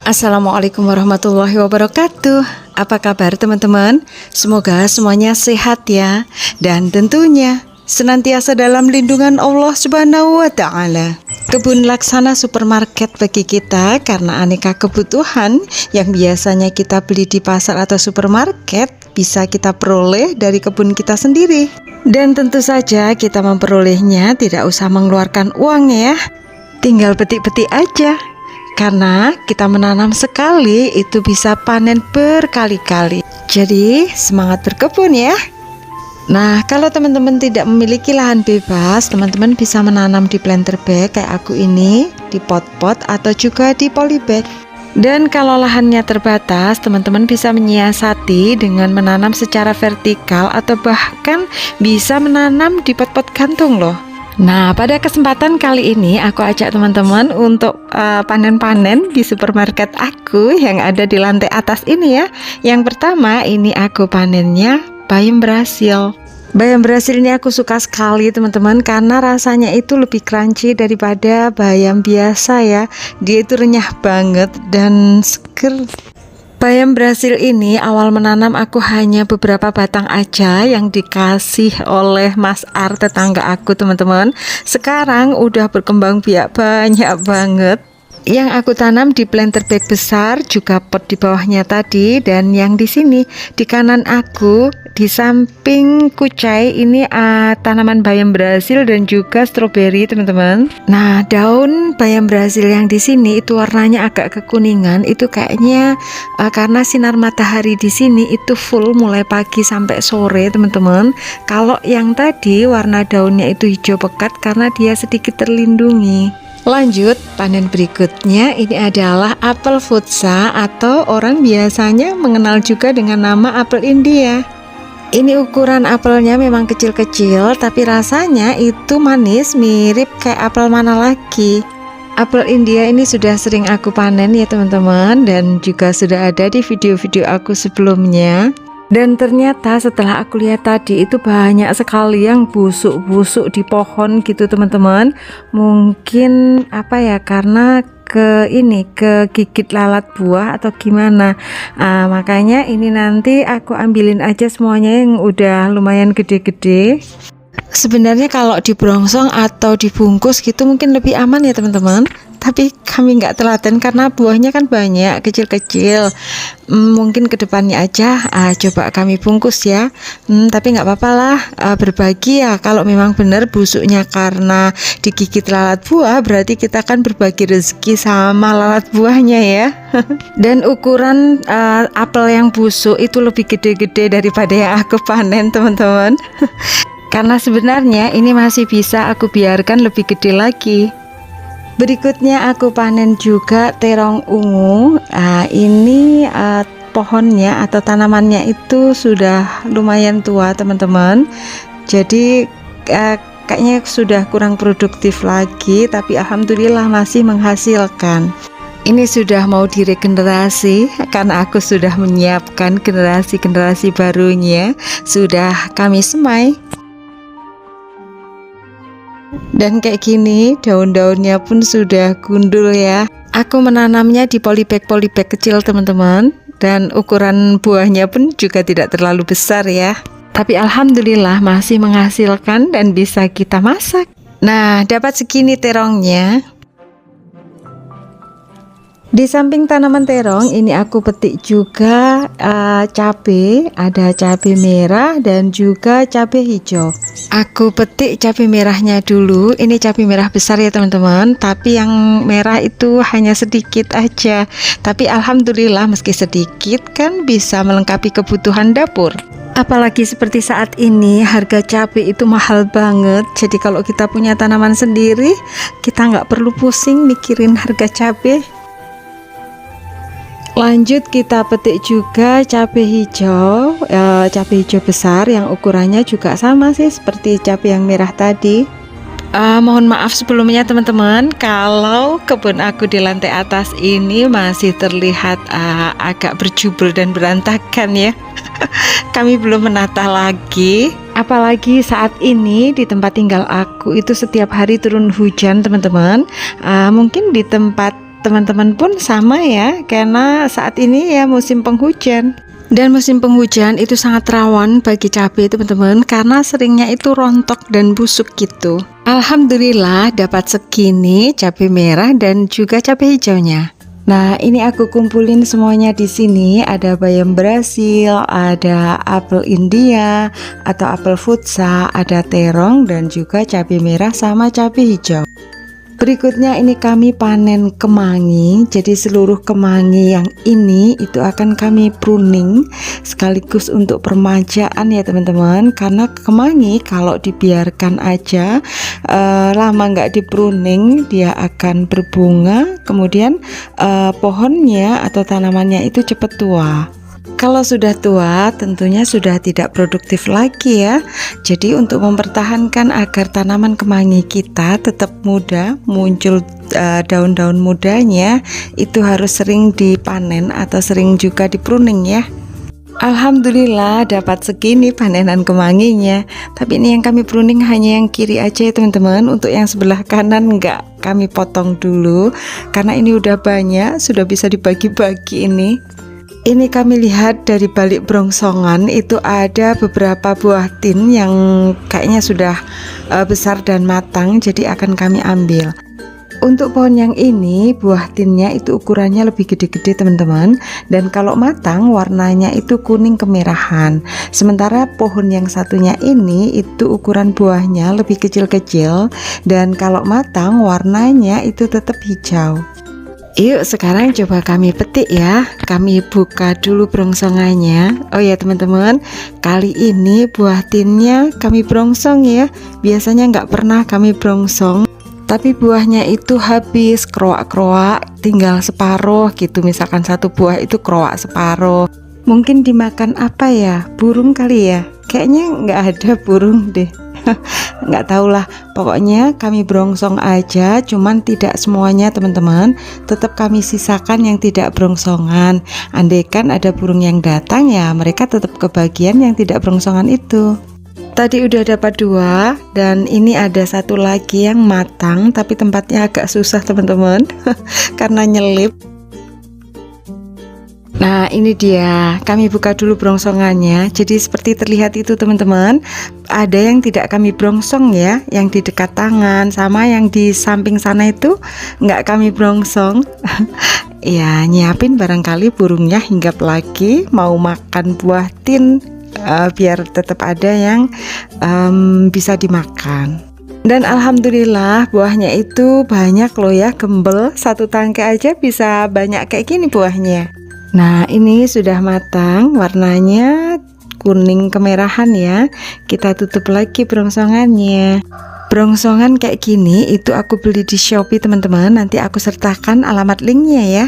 Assalamualaikum warahmatullahi wabarakatuh. Apa kabar teman-teman? Semoga semuanya sehat ya. Dan tentunya senantiasa dalam lindungan Allah Subhanahu wa Ta'ala. Kebun laksana supermarket bagi kita karena aneka kebutuhan yang biasanya kita beli di pasar atau supermarket bisa kita peroleh dari kebun kita sendiri. Dan tentu saja kita memperolehnya tidak usah mengeluarkan uang ya. Tinggal petik-petik aja. Karena kita menanam sekali itu bisa panen berkali-kali. Jadi semangat berkebun ya. Nah, kalau teman-teman tidak memiliki lahan bebas, teman-teman bisa menanam di planter bag kayak aku ini, di pot-pot atau juga di polybag. Dan kalau lahannya terbatas, teman-teman bisa menyiasati dengan menanam secara vertikal atau bahkan bisa menanam di pot-pot gantung loh. Nah, pada kesempatan kali ini aku ajak teman-teman untuk panen-panen di supermarket aku yang ada di lantai atas ini ya. Yang pertama ini aku panennya bayam Brasil. Bayam Brasil ini aku suka sekali teman-teman karena rasanya itu lebih crunchy daripada bayam biasa ya. Dia itu renyah banget dan seger. Bayam Brasil ini awal menanam aku hanya beberapa batang aja yang dikasih oleh Mas Ar tetangga aku teman-teman. Sekarang udah berkembang biak banyak banget. Yang aku tanam di planter bag besar juga pot di bawahnya tadi, dan yang di sini di kanan aku di samping kucai ini tanaman bayam Brasil dan juga stroberi teman-teman. Nah, daun bayam Brasil yang di sini itu warnanya agak kekuningan, itu kayaknya karena sinar matahari di sini itu full mulai pagi sampai sore teman-teman. Kalau yang tadi warna daunnya itu hijau pekat karena dia sedikit terlindungi. Lanjut, panen berikutnya ini adalah apel futsa atau orang biasanya mengenal juga dengan nama apel India. Ini ukuran apelnya memang kecil-kecil tapi rasanya itu manis mirip kayak apel mana lagi. Apel India ini sudah sering aku panen ya teman-teman, dan juga sudah ada di video-video aku sebelumnya. Dan ternyata setelah aku lihat tadi itu banyak sekali yang busuk-busuk di pohon gitu teman-teman. Mungkin apa ya, karena kegigit lalat buah atau gimana. Makanya ini nanti aku ambilin aja semuanya yang udah lumayan gede-gede. Sebenarnya kalau dibrongsong atau dibungkus gitu mungkin lebih aman ya teman-teman, tapi kami nggak telaten karena buahnya kan banyak kecil-kecil. Mungkin kedepannya aja coba kami bungkus ya. Tapi nggak apa-apa lah, berbagi ya. Kalau memang benar busuknya karena digigit lalat buah, berarti kita kan berbagi rezeki sama lalat buahnya ya. Dan ukuran apel yang busuk itu lebih gede-gede daripada yang aku panen teman-teman. Karena sebenarnya ini masih bisa aku biarkan lebih gede lagi. Berikutnya aku panen juga terong ungu. Ini pohonnya atau tanamannya itu sudah lumayan tua teman-teman. Jadi kayaknya sudah kurang produktif lagi, tapi alhamdulillah masih menghasilkan. Ini sudah mau diregenerasi karena aku sudah menyiapkan generasi barunya. Sudah kami semai. Dan kayak gini daun-daunnya pun sudah gundul ya. Aku menanamnya di polybag kecil teman-teman, dan ukuran buahnya pun juga tidak terlalu besar ya. Tapi alhamdulillah masih menghasilkan dan bisa kita masak. Nah, dapat segini terongnya. Di samping tanaman terong ini aku petik juga cabai, ada cabai merah dan juga cabai hijau. Aku petik cabai merahnya dulu. Ini cabai merah besar ya teman-teman, tapi yang merah itu hanya sedikit aja. Tapi alhamdulillah meski sedikit kan bisa melengkapi kebutuhan dapur. Apalagi seperti saat ini harga cabai itu mahal banget. Jadi kalau kita punya tanaman sendiri, kita nggak perlu pusing mikirin harga cabai. Lanjut kita petik juga cabai hijau, cabai hijau besar yang ukurannya juga sama sih seperti cabai yang merah tadi. Mohon maaf sebelumnya teman-teman, kalau kebun aku di lantai atas ini masih terlihat agak berjubel dan berantakan ya. Kami belum menata lagi. Apalagi saat ini di tempat tinggal aku itu setiap hari turun hujan teman-teman. Mungkin di tempat teman-teman pun sama ya, karena saat ini ya musim penghujan. Dan musim penghujan itu sangat rawan bagi cabai teman-teman, karena seringnya itu rontok dan busuk gitu. Alhamdulillah dapat segini cabai merah dan juga cabai hijaunya. Nah, ini aku kumpulin semuanya di sini. Ada bayam Brasil, ada apel India atau apel futsa, ada terong dan juga cabai merah sama cabai hijau. Berikutnya ini kami panen kemangi. Jadi seluruh kemangi yang ini itu akan kami pruning sekaligus untuk permajaan ya teman-teman. Karena kemangi kalau dibiarkan aja lama nggak di pruning, dia akan berbunga, kemudian pohonnya atau tanamannya itu cepat tua. Kalau sudah tua tentunya sudah tidak produktif lagi ya. Jadi untuk mempertahankan agar tanaman kemangi kita tetap muda, muncul daun-daun mudanya, itu harus sering dipanen atau sering juga di pruning ya. Alhamdulillah dapat segini panenan kemanginya. Tapi ini yang kami pruning hanya yang kiri aja ya teman-teman. Untuk yang sebelah kanan enggak kami potong dulu, karena ini udah banyak, sudah bisa dibagi-bagi ini. Ini kami lihat dari balik brongsongan itu ada beberapa buah tin yang kayaknya sudah besar dan matang, jadi akan kami ambil. Untuk pohon yang ini buah tinnya itu ukurannya lebih gede-gede teman-teman, dan kalau matang warnanya itu kuning kemerahan. Sementara pohon yang satunya ini itu ukuran buahnya lebih kecil-kecil, dan kalau matang warnanya itu tetap hijau. Yuk sekarang coba kami petik ya. Kami buka dulu brongsongannya. Oh ya teman-teman, kali ini buah tinnya kami brongsong ya. Biasanya nggak pernah kami brongsong, tapi buahnya itu habis kroak-kroak, tinggal separuh gitu. Misalkan satu buah itu kroak separuh. Mungkin dimakan apa ya? Burung kali ya? Kayaknya nggak ada burung deh. Nggak tahulah, pokoknya kami brongsong aja, cuman tidak semuanya teman-teman, tetap kami sisakan yang tidak brongsongan. Andaikan ada burung yang datang ya mereka tetap kebagian yang tidak brongsongan itu. Tadi udah dapat 2 dan ini ada satu lagi yang matang tapi tempatnya agak susah teman-teman karena nyelip. Nah ini dia, kami buka dulu brongsongannya. Jadi seperti terlihat itu teman-teman, ada yang tidak kami brongsong ya, yang di dekat tangan sama yang di samping sana itu nggak kami brongsong. Ya nyiapin barangkali burungnya hinggap lagi mau makan buah tin, biar tetap ada yang bisa dimakan. Dan alhamdulillah buahnya itu banyak loh ya, gembel, satu tangkai aja bisa banyak kayak gini buahnya. Nah ini sudah matang, warnanya kuning kemerahan ya. Kita tutup lagi brongsongannya. Brongsongan kayak gini itu aku beli di Shopee teman-teman. Nanti aku sertakan alamat linknya ya.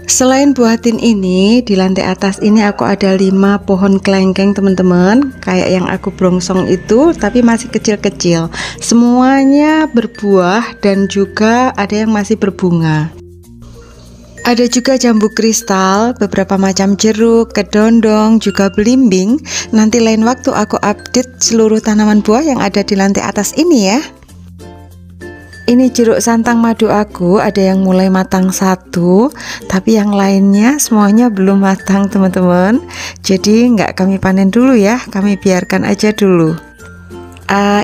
Selain buah tin ini, di lantai atas ini aku ada 5 pohon kelengkeng teman-teman, kayak yang aku brongsong itu, tapi masih kecil-kecil. Semuanya berbuah dan juga ada yang masih berbunga. Ada juga jambu kristal, beberapa macam jeruk, kedondong, juga belimbing. Nanti lain waktu aku update seluruh tanaman buah yang ada di lantai atas ini ya. Ini jeruk santang madu aku, ada yang mulai matang 1, tapi yang lainnya semuanya belum matang teman-teman. Jadi nggak kami panen dulu ya, kami biarkan aja dulu.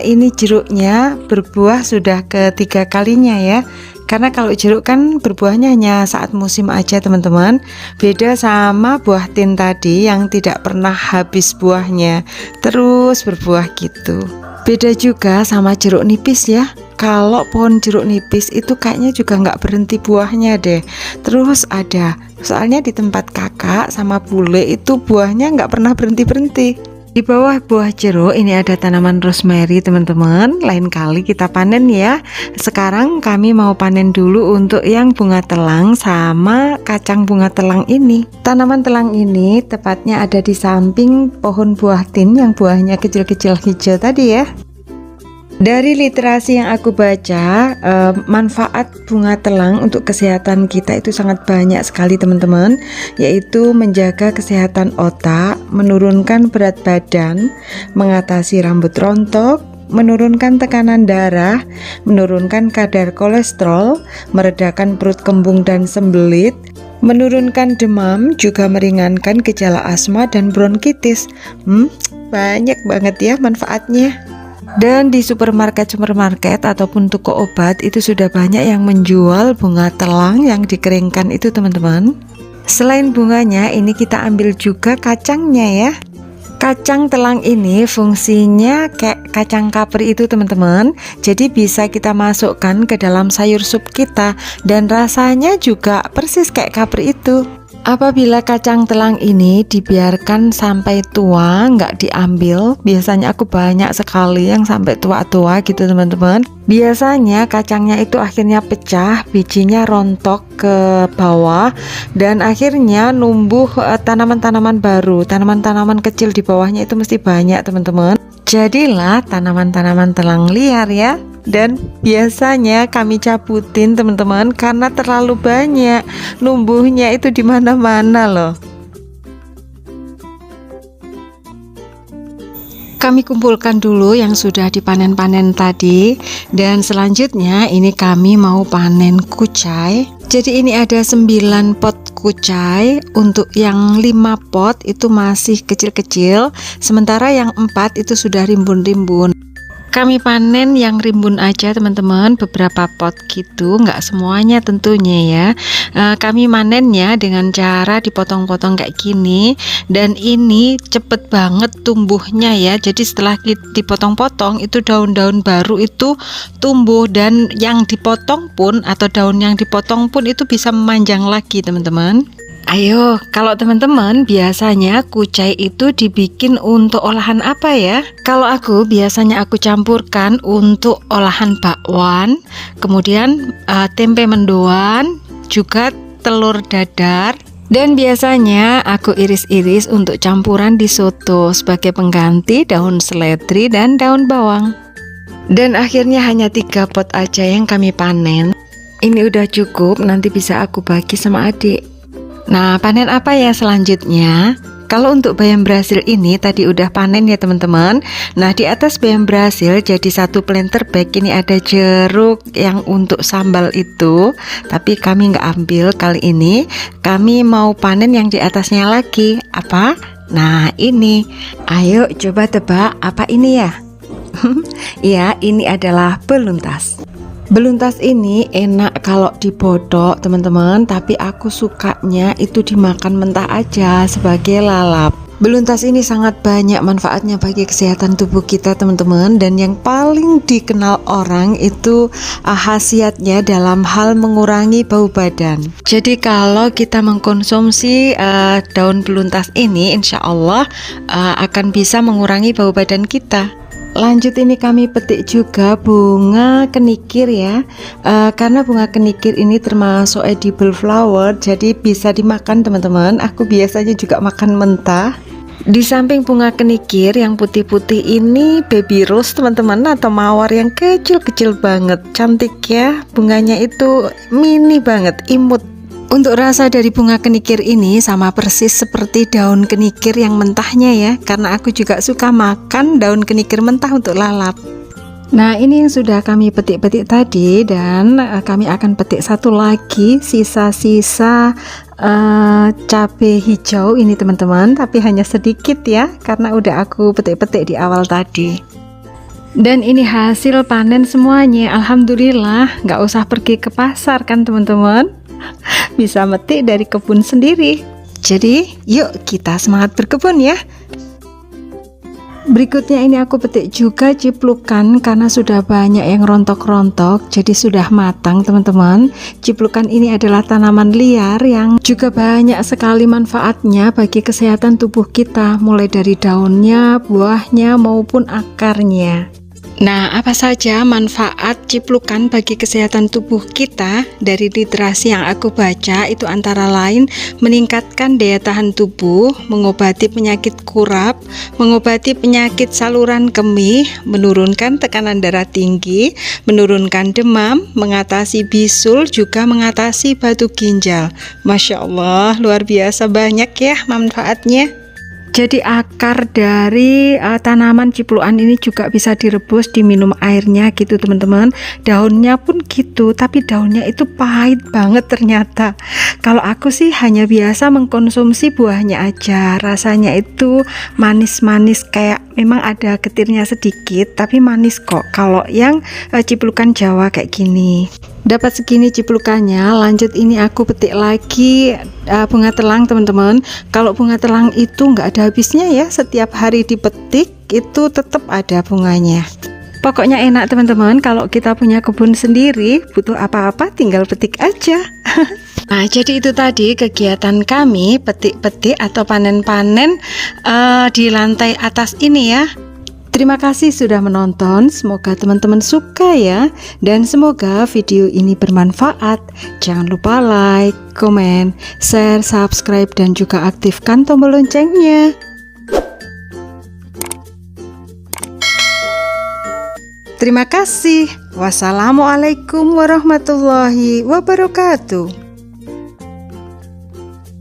Ini jeruknya berbuah sudah ketiga kalinya ya. Karena kalau jeruk kan berbuahnya hanya saat musim aja teman-teman. Beda sama buah tin tadi yang tidak pernah habis buahnya, terus berbuah gitu. Beda juga sama jeruk nipis ya. kalau pohon jeruk nipis itu kayaknya juga nggak berhenti buahnya deh. Terus soalnya di tempat kakak sama bule itu buahnya nggak pernah berhenti-berhenti. Di bawah buah jeruk ini ada tanaman rosemary teman-teman. Lain kali kita panen ya. Sekarang kami mau panen dulu untuk yang bunga telang sama kacang bunga telang ini. Tanaman telang ini tepatnya ada di samping pohon buah tin yang buahnya kecil-kecil hijau tadi ya. Dari literasi yang aku baca, manfaat bunga telang untuk kesehatan kita itu sangat banyak sekali teman-teman, yaitu menjaga kesehatan otak, menurunkan berat badan, mengatasi rambut rontok, menurunkan tekanan darah, menurunkan kadar kolesterol, meredakan perut kembung dan sembelit, menurunkan demam, juga meringankan gejala asma dan bronkitis. Banyak banget ya manfaatnya. Dan di supermarket ataupun toko obat itu sudah banyak yang menjual bunga telang yang dikeringkan itu teman-teman. Selain bunganya, ini kita ambil juga kacangnya ya. Kacang telang ini fungsinya kayak kacang kapri itu teman-teman. Jadi bisa kita masukkan ke dalam sayur sup kita dan rasanya juga persis kayak kapri itu. Apabila kacang telang ini dibiarkan sampai tua, nggak diambil, biasanya aku banyak sekali yang sampai tua-tua gitu teman-teman. Biasanya kacangnya itu akhirnya pecah, bijinya rontok ke bawah, dan akhirnya numbuh tanaman-tanaman baru, tanaman-tanaman kecil di bawahnya itu mesti banyak teman-teman. Jadilah tanaman-tanaman telang liar ya. Dan biasanya kami cabutin teman-teman karena terlalu banyak, numbuhnya itu di mana-mana loh. Kami kumpulkan dulu yang sudah dipanen-panen tadi, dan selanjutnya ini kami mau panen kucai. Jadi ini ada 9 pot kucai, untuk yang 5 pot itu masih kecil-kecil, sementara yang 4 itu sudah rimbun-rimbun. Kami panen yang rimbun aja teman-teman, beberapa pot gitu, nggak semuanya tentunya ya. Kami manennya dengan cara dipotong-potong kayak gini, dan ini cepet banget tumbuhnya ya. Jadi setelah dipotong-potong itu daun-daun baru itu tumbuh, dan yang dipotong pun atau daun yang dipotong pun itu bisa memanjang lagi teman-teman. Ayo, kalau teman-teman biasanya kucai itu dibikin untuk olahan apa ya? Kalau aku biasanya aku campurkan untuk olahan bakwan, kemudian tempe mendoan, juga telur dadar, dan biasanya aku iris-iris untuk campuran di soto sebagai pengganti daun seledri dan daun bawang. Dan akhirnya hanya 3 pot aja yang kami panen. Ini udah cukup, nanti bisa aku bagi sama adik. Nah, panen apa ya selanjutnya? Kalau untuk bayam Brasil ini tadi udah panen ya teman-teman. Nah, di atas bayam Brasil jadi 1 planter bag ini ada jeruk yang untuk sambal itu, tapi kami nggak ambil kali ini. Kami mau panen yang di atasnya lagi. Apa? Nah, ini. Ayo coba tebak apa ini ya? Ya, ini adalah beluntas. Beluntas ini enak kalau dibodok teman-teman, tapi aku sukanya itu dimakan mentah aja sebagai lalap. Beluntas ini sangat banyak manfaatnya bagi kesehatan tubuh kita teman-teman, dan yang paling dikenal orang itu khasiatnya dalam hal mengurangi bau badan. Jadi kalau kita mengkonsumsi daun beluntas ini, insya Allah akan bisa mengurangi bau badan kita. Lanjut ini kami petik juga bunga kenikir ya, karena bunga kenikir ini termasuk edible flower, jadi bisa dimakan teman-teman. Aku biasanya juga makan mentah. Di samping bunga kenikir yang putih-putih ini baby rose teman-teman, atau mawar yang kecil-kecil banget, cantik ya, bunganya itu mini banget, imut. Untuk rasa dari bunga kenikir ini sama persis seperti daun kenikir yang mentahnya ya, karena aku juga suka makan daun kenikir mentah untuk lalap. Nah, ini yang sudah kami petik-petik tadi, dan kami akan petik satu lagi sisa-sisa cabai hijau ini teman-teman, tapi hanya sedikit ya, karena udah aku petik-petik di awal tadi. Dan ini hasil panen semuanya, alhamdulillah, nggak usah pergi ke pasar kan teman-teman, bisa metik dari kebun sendiri. Jadi yuk kita semangat berkebun ya. Berikutnya ini aku petik juga ciplukan karena sudah banyak yang rontok-rontok, jadi sudah matang teman-teman. Ciplukan ini adalah tanaman liar yang juga banyak sekali manfaatnya bagi kesehatan tubuh kita, mulai dari daunnya, buahnya maupun akarnya. Nah, apa saja manfaat ciplukan bagi kesehatan tubuh kita? Dari literasi yang aku baca itu antara lain meningkatkan daya tahan tubuh, mengobati penyakit kurap, mengobati penyakit saluran kemih, menurunkan tekanan darah tinggi, menurunkan demam, mengatasi bisul, juga mengatasi batu ginjal. Masya Allah, luar biasa banyak ya manfaatnya. Jadi akar dari tanaman ciplukan ini juga bisa direbus, diminum airnya gitu teman-teman. Daunnya pun gitu, tapi daunnya itu pahit banget ternyata. Kalau aku sih hanya biasa mengkonsumsi buahnya aja. Rasanya itu manis-manis, kayak memang ada getirnya sedikit, tapi manis kok. Kalau yang ciplukan Jawa kayak gini. Dapat segini ciplukannya, lanjut ini aku petik lagi bunga telang teman-teman. Kalau bunga telang itu nggak ada habisnya ya, setiap hari dipetik itu tetap ada bunganya. Pokoknya enak teman-teman, kalau kita punya kebun sendiri, butuh apa-apa tinggal petik aja. Nah, jadi itu tadi kegiatan kami petik-petik atau panen-panen di lantai atas ini ya. Terima kasih sudah menonton, semoga teman-teman suka ya, dan semoga video ini bermanfaat. Jangan lupa like, komen, share, subscribe, dan juga aktifkan tombol loncengnya. Terima kasih. Wassalamualaikum warahmatullahi wabarakatuh.